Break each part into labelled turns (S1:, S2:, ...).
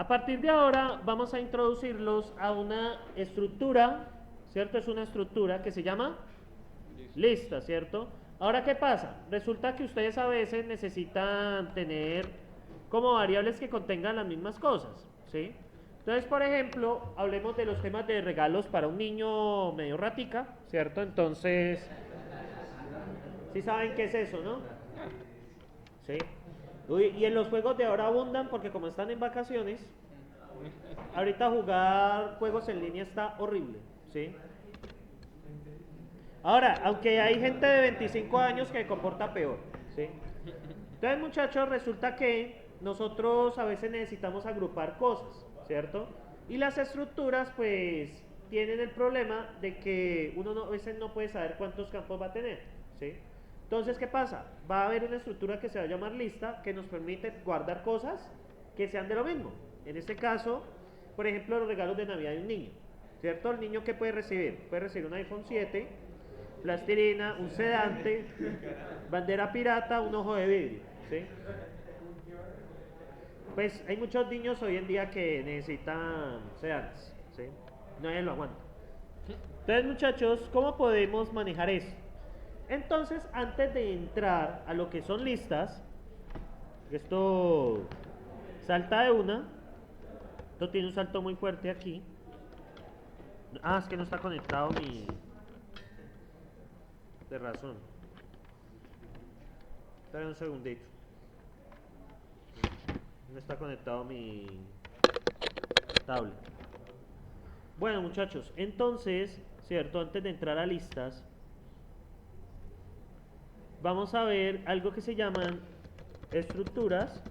S1: A partir de ahora vamos a introducirlos a una estructura, ¿cierto? Es una estructura que se llama lista, ¿cierto? Ahora, ¿qué pasa? Resulta que ustedes a veces necesitan tener como variables que contengan las mismas cosas, ¿sí? Entonces, por ejemplo, hablemos de los temas de regalos para un niño medio ratica, ¿cierto? Entonces, sí saben qué es eso, ¿no? Sí. Uy, y en los juegos de ahora abundan porque como están en vacaciones, ahorita jugar juegos en línea está horrible, ¿sí? Ahora, aunque hay gente de 25 años que se comporta peor, ¿sí? Entonces, muchachos, resulta que nosotros a veces necesitamos agrupar cosas, ¿cierto? Y las estructuras, pues, tienen el problema de que uno a veces no puede saber cuántos campos va a tener, ¿sí? Entonces, ¿qué pasa? Va a haber una estructura que se va a llamar lista que nos permite guardar cosas que sean de lo mismo. En este caso, por ejemplo, los regalos de Navidad de un niño, ¿cierto? El niño, ¿qué puede recibir? Puede recibir un iPhone 7, plastilina, un sedante, bandera pirata, un ojo de vidrio, ¿sí? Pues hay muchos niños hoy en día que necesitan sedantes, ¿sí? Nadie lo aguanta. Entonces, muchachos, ¿cómo podemos manejar eso? Entonces, antes de entrar a lo que son listas, esto salta de una, esto tiene un salto muy fuerte aquí. Ah, es que no está conectado mi... De razón. Espera un segundito. No está conectado mi tablet. Bueno, muchachos, entonces, ¿cierto? Antes de entrar a listas, vamos a ver algo que se llaman estructuras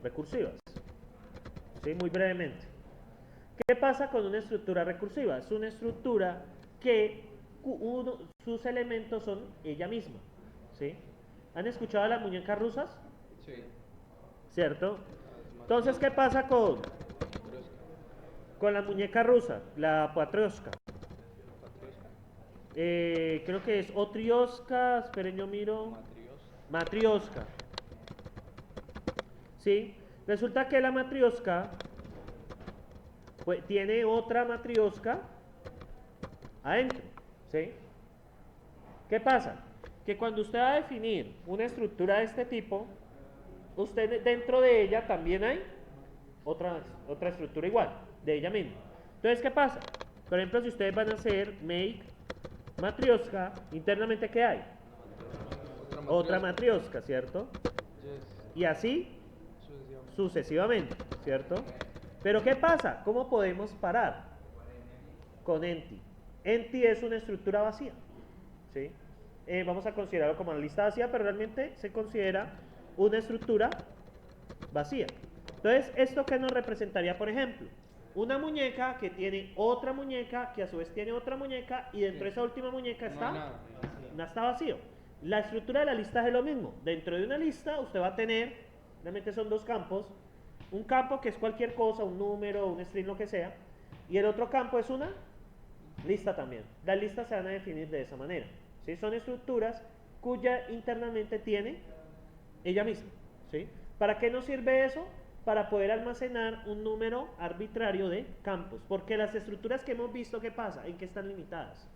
S1: recursivas. ¿Sí? Muy brevemente. ¿Qué pasa con una estructura recursiva? Es una estructura que sus elementos son ella misma. ¿Sí? ¿Han escuchado las muñecas rusas?
S2: Sí.
S1: ¿Cierto?
S2: Las
S1: Entonces, ¿qué
S2: matrioscas.
S1: pasa
S2: Matriosca.
S1: con la muñeca rusa? La patrioska.
S2: Patriosca.
S1: Creo que es otrioska, esperen yo miro.
S2: Matriosca.
S1: Matrioska. ¿Sí? Resulta que la matrioska pues, tiene otra matrioska adentro. ¿Sí? ¿Qué pasa? Que cuando usted va a definir una estructura de este tipo, usted dentro de ella también hay otra estructura igual, de ella misma. Entonces, ¿qué pasa? Por ejemplo, si ustedes van a hacer make matrioska, internamente ¿qué hay? Otra matrioska, ¿cierto?
S2: Yes.
S1: Y así
S2: Sucesivamente.
S1: sucesivamente, ¿cierto? Pero ¿qué pasa? ¿Cómo podemos parar con enti? Enti es una estructura vacía, ¿sí? Vamos a considerarlo como una lista vacía, pero realmente se considera una estructura vacía. Entonces, ¿esto qué nos representaría, por ejemplo? Una muñeca que tiene otra muñeca, que a su vez tiene otra muñeca, y dentro de esa última muñeca
S2: No hay
S1: está,
S2: nada.
S1: no está vacío. La estructura de la lista es lo mismo. Dentro de una lista usted va a tener, realmente son dos campos, un campo que es cualquier cosa, un número, un string, lo que sea, y el otro campo es una lista también. Las listas se van a definir de esa manera. ¿Sí? Son estructuras cuya internamente tiene ella misma. ¿Sí? ¿Para qué nos sirve eso? Para poder almacenar un número arbitrario de campos. Porque las estructuras que hemos visto, ¿qué pasa? ¿En qué están limitadas?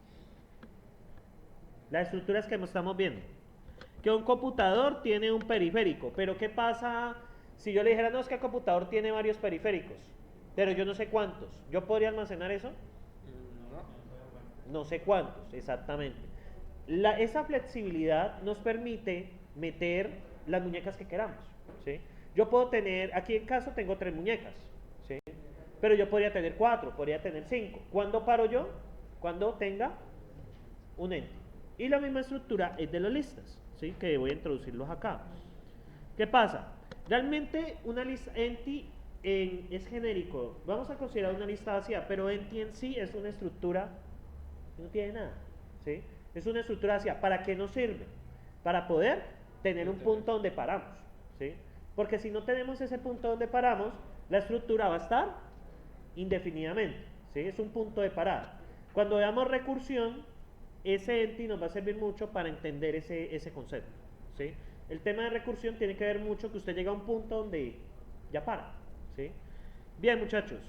S1: Las estructuras que estamos viendo. Que un computador tiene un periférico. Pero ¿qué pasa si yo le dijera, no, es que el computador tiene varios periféricos? Pero yo no sé cuántos. ¿Yo podría almacenar eso?
S2: No.
S1: No sé cuántos, exactamente. Esa flexibilidad nos permite meter las muñecas que queramos, ¿sí? Yo puedo tener, aquí en caso tengo 3 muñecas, ¿sí? Pero yo podría tener 4, podría tener 5. ¿Cuándo paro yo? Cuando tenga un ente. Y la misma estructura es de las listas, ¿sí? Que voy a introducirlos acá. ¿Qué pasa? Realmente una lista enti es genérico. Vamos a considerar una lista vacía, pero enti en sí es una estructura que no tiene nada, ¿sí? Es una estructura vacía. ¿Para qué nos sirve? Para poder tener un punto donde paramos, ¿sí? Porque si no tenemos ese punto donde paramos, la estructura va a estar indefinidamente, ¿sí? Es un punto de parada. Cuando veamos recursión, ese enti nos va a servir mucho para entender ese concepto, ¿sí? El tema de recursión tiene que ver mucho que usted llega a un punto donde ya para, ¿sí? Bien, muchachos,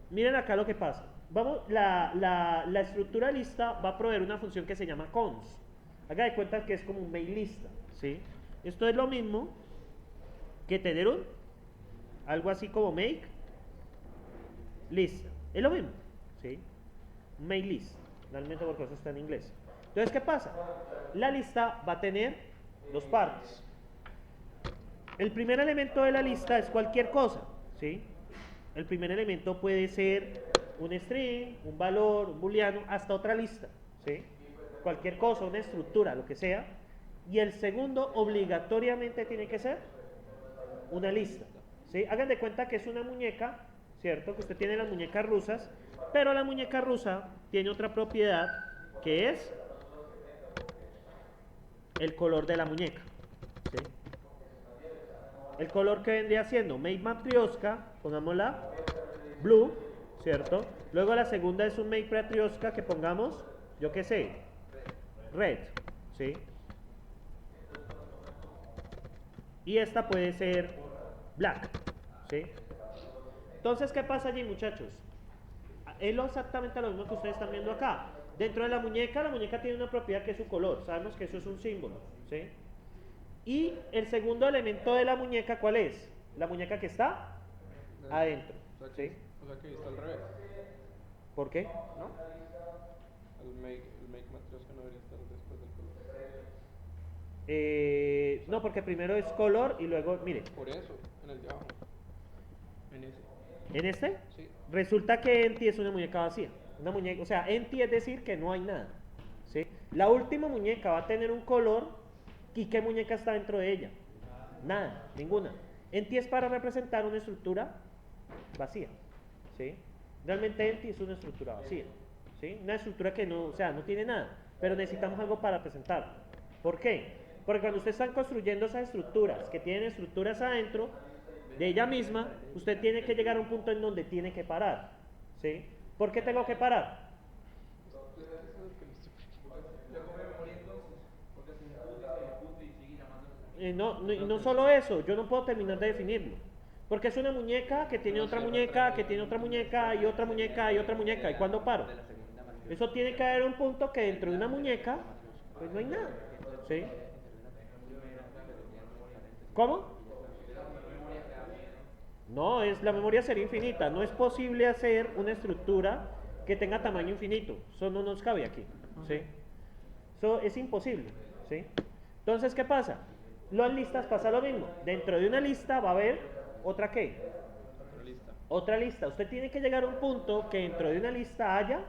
S1: miren acá lo que pasa. Vamos, la estructura lista va a proveer una función que se llama cons. Haga de cuenta que es como un main lista, ¿sí? Esto es lo mismo que tener algo así como make lista. Es lo mismo, ¿sí? Main list, realmente porque eso está en inglés. Entonces, ¿qué pasa? La lista va a tener dos partes. El primer elemento de la lista es cualquier cosa, ¿sí? El primer elemento puede ser un string, un valor, un booleano, hasta otra lista, ¿sí? Cualquier cosa, una estructura, lo que sea. Y el segundo obligatoriamente tiene que ser una lista, ¿sí? Hagan de cuenta que es una muñeca, ¿cierto? Que usted tiene las muñecas rusas, pero la muñeca rusa tiene otra propiedad que es el color de la muñeca, ¿sí? El color que vendría siendo Make Matryoshka, pongámosla blue, ¿cierto? Luego la segunda es un Make Matryoshka que pongamos, yo qué sé, red, ¿sí? Y esta puede ser black, ¿sí? Entonces, ¿qué pasa allí, muchachos? Es exactamente lo mismo que ustedes están viendo acá. Dentro de la muñeca tiene una propiedad que es su color. Sabemos que eso es un símbolo, ¿sí? Y el segundo elemento de la muñeca, ¿cuál es? La muñeca que está adentro, ¿sí?
S2: O sea que está al revés,
S1: ¿Por qué?
S2: ¿no? El make matrioshka no debería estar después del color.
S1: No, porque primero es color y luego, mire,
S2: Por eso, en el de abajo. En ese.
S1: en este
S2: Sí.
S1: resulta que empty es una muñeca vacía. Una muñeca, o sea, empty es decir que no hay nada, ¿sí? La última muñeca va a tener un color. ¿Y qué muñeca está dentro de ella? Nada, ninguna. Empty es para representar una estructura vacía, ¿sí? Realmente empty es una estructura vacía, ¿sí? Una estructura que no, o sea, no tiene nada, pero necesitamos algo para representarla. ¿Por qué? Porque cuando ustedes están construyendo esas estructuras, que tienen estructuras adentro de ella misma, usted tiene que llegar a un punto en donde tiene que parar, ¿sí? ¿Por qué tengo que parar? No solo eso, yo no puedo terminar de definirlo. Porque es una muñeca que tiene otra muñeca, que tiene otra muñeca, y otra muñeca, y otra muñeca. ¿Y cuándo paro? Eso tiene que haber un punto que dentro de una muñeca, pues no hay nada. ¿Sí? ¿Cómo? No, la memoria sería infinita. No es posible hacer una estructura que tenga tamaño infinito. Eso no nos cabe aquí. ¿Sí? Eso es imposible. ¿Sí? Entonces, ¿qué pasa? Las listas pasa lo mismo. Dentro de una lista va a haber otra ¿qué?
S2: Otra lista.
S1: Otra lista. Usted tiene que llegar a un punto que dentro de una lista haya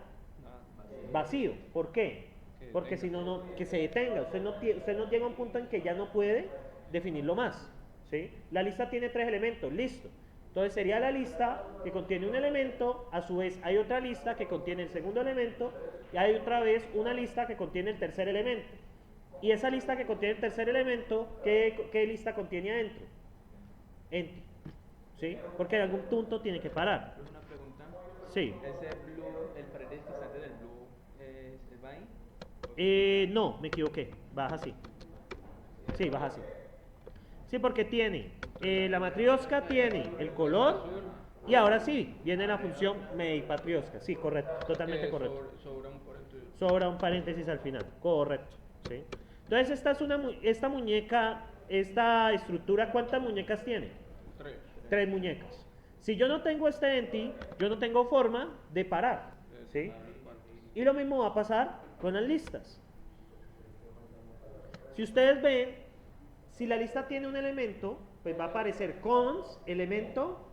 S1: vacío. ¿Por qué? Porque si no, que se detenga. Usted no llega a un punto en que ya no puede definirlo más. ¿Sí? La lista tiene 3 elementos. Listo. Entonces sería la lista que contiene un elemento, a su vez hay otra lista que contiene el segundo elemento y hay otra vez una lista que contiene el tercer elemento. Y esa lista que contiene el tercer elemento, ¿qué lista contiene adentro? Empty. ¿Sí? Porque en algún punto tiene que parar.
S3: Una pregunta.
S1: Sí.
S3: ¿Ese blue, el paréntesis que está antes del blue, va ahí?
S1: No, me equivoqué. Baja así. Sí, baja así. Sí, porque tiene, la matrioshka tiene el color y ahora sí, viene la función matryoshka. Sí, correcto, totalmente correcto.
S2: Sobra un paréntesis.
S1: Sobra un paréntesis al final, correcto. ¿Sí? Entonces esta muñeca, esta estructura, ¿cuántas muñecas tiene?
S2: 3.
S1: 3 muñecas. Si yo no tengo este empty, yo no tengo forma de parar. ¿Sí? Y lo mismo va a pasar con las listas. Si ustedes ven, si la lista tiene un elemento, pues va a aparecer cons, elemento,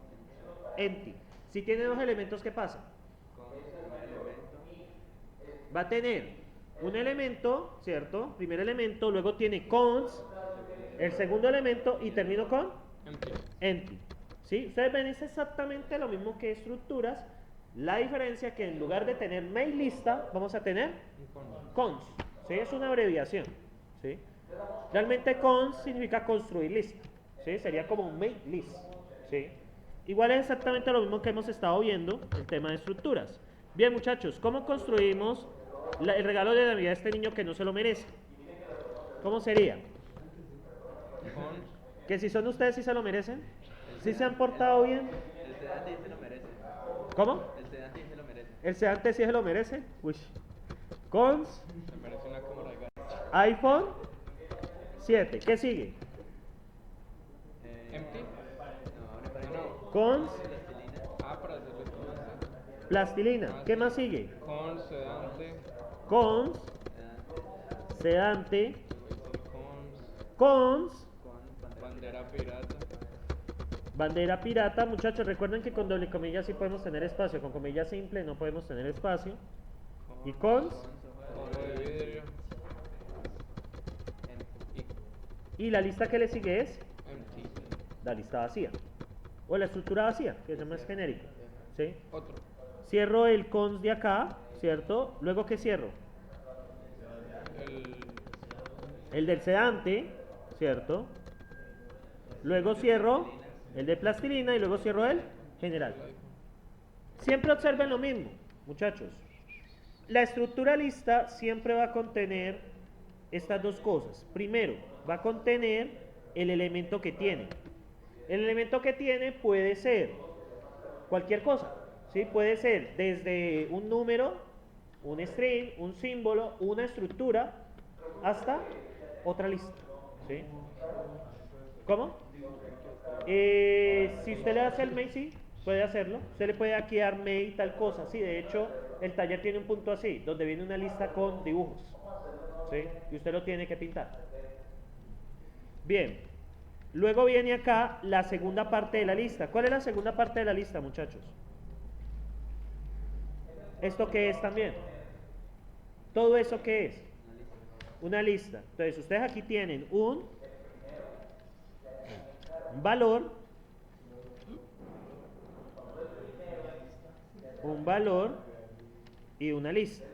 S1: empty. Si tiene 2 elementos, ¿qué pasa? Va a tener un elemento, ¿cierto? Primer elemento, luego tiene cons, el segundo elemento y termino con empty. ¿Sí? Ustedes ven, es exactamente lo mismo que estructuras. La diferencia que en lugar de tener main lista, vamos a tener cons. ¿Sí? Es una abreviación. ¿Sí? Realmente cons significa construir lista. ¿Sí? Sería como un main list. ¿Sí? Igual es exactamente lo mismo que hemos estado viendo, el tema de estructuras. Bien, muchachos, ¿cómo construimos el regalo de Navidad a este niño que no se lo merece? ¿Cómo sería? Que si son ustedes, ¿sí se lo merecen? ¿Sí se han portado bien?
S3: El sedante se lo merece.
S1: ¿Cómo?
S3: El sedante sí se lo merece.
S1: ¿El sedante sí se lo merece? Uy. Cons,
S2: Se merece una cámara de gas.
S1: iPhone 7. ¿Qué sigue?
S2: Empty.
S3: No, para
S2: No.
S1: Cons,
S3: plastilina.
S2: Ah, para hacerlo con este.
S1: plastilina. ¿Qué más sigue?
S2: Con sedante.
S1: Cons, sedante,
S2: Con
S1: cons,
S3: Con
S2: bandera pirata.
S1: bandera pirata. Muchachos, recuerden que con doble comilla sí podemos tener espacio. Con comilla simple no podemos tener espacio. Y cons,
S2: Ojo de vidrio.
S1: y la lista que le sigue es
S2: Empty.
S1: la lista vacía. O la estructura vacía, que es más genérico. ¿Sí?
S2: Otro.
S1: Cierro el cons de acá, ¿cierto? Luego, ¿qué cierro?
S2: El.
S1: El del sedante, ¿cierto? Luego cierro el de plastilina y luego cierro el general. Siempre observen lo mismo, muchachos. La estructura lista siempre va a contener estas dos cosas. Primero, va a contener el elemento que tiene. El elemento que tiene puede ser cualquier cosa, ¿sí? Puede ser desde un número, un string, un símbolo, una estructura, hasta otra lista, ¿sí? ¿Cómo? Si usted le hace el mail, sí, puede hacerlo. Usted le puede aquí dar mail tal cosa, sí. De hecho, el taller tiene un punto así, donde viene una lista con dibujos, ¿sí? Y usted lo tiene que pintar. Bien. Luego viene acá la segunda parte de la lista. ¿Cuál es la segunda parte de la lista, muchachos? ¿Esto qué es también? ¿Todo eso qué es? Una lista. Entonces, ustedes aquí tienen un valor, y una lista.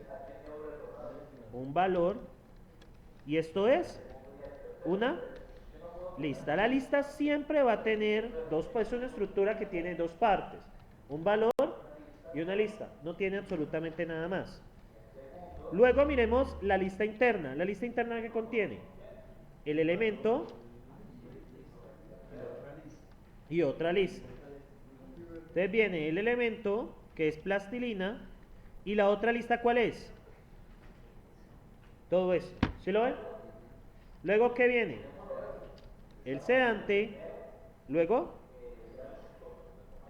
S1: Un valor, y esto es una lista. La lista siempre va a tener es una estructura que tiene dos partes, un valor y una lista, no tiene absolutamente nada más. Luego miremos la lista interna. La lista interna que contiene el elemento y otra lista. Entonces viene el elemento, que es plastilina, y la otra lista, ¿cuál es? Todo eso, ¿sí lo ven? Luego, ¿qué viene? El sedante, luego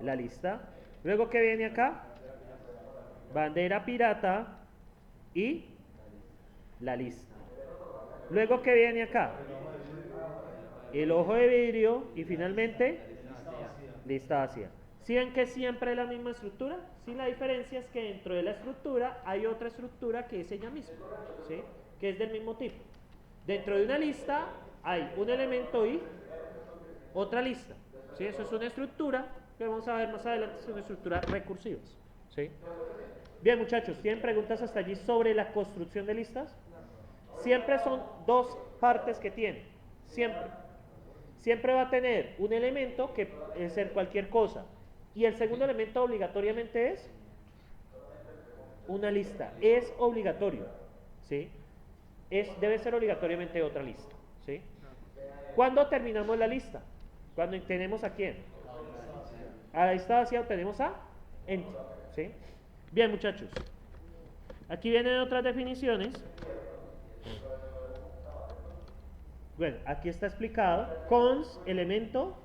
S1: la lista, luego, ¿qué viene acá? Bandera pirata y la lista. Luego, ¿qué viene acá? El ojo de vidrio y finalmente lista vacía. ¿Sí ven que siempre es la misma estructura? Sí, la diferencia es que dentro de la estructura hay otra estructura que es ella misma, ¿sí? Que es del mismo tipo. Dentro de una lista hay un elemento y otra lista, ¿sí? Eso es una estructura que vamos a ver más adelante, es una estructura recursiva, ¿sí? Bien, muchachos, ¿tienen preguntas hasta allí sobre la construcción de listas? Siempre son dos partes que tiene, siempre. Siempre va a tener un elemento que puede ser cualquier cosa. Y el segundo elemento obligatoriamente es una lista. Es obligatorio, ¿sí? Debe ser obligatoriamente otra lista, ¿sí? ¿Cuándo terminamos la lista? Cuando tenemos a quién. A la lista vacía tenemos a empty, ¿sí? Bien, muchachos. Aquí vienen otras definiciones. Bueno, aquí está explicado. Cons, elemento,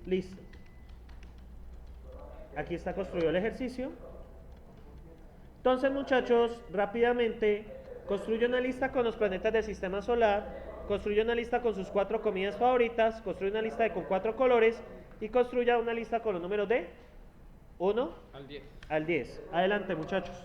S1: lista. Aquí está construido el ejercicio. Entonces, muchachos, rápidamente, construye una lista con los planetas del sistema solar, construye una lista con sus 4 comidas favoritas, construye una lista con 4 colores y construya una lista con los números de 1
S2: Al 10.
S1: al 10. Adelante, muchachos.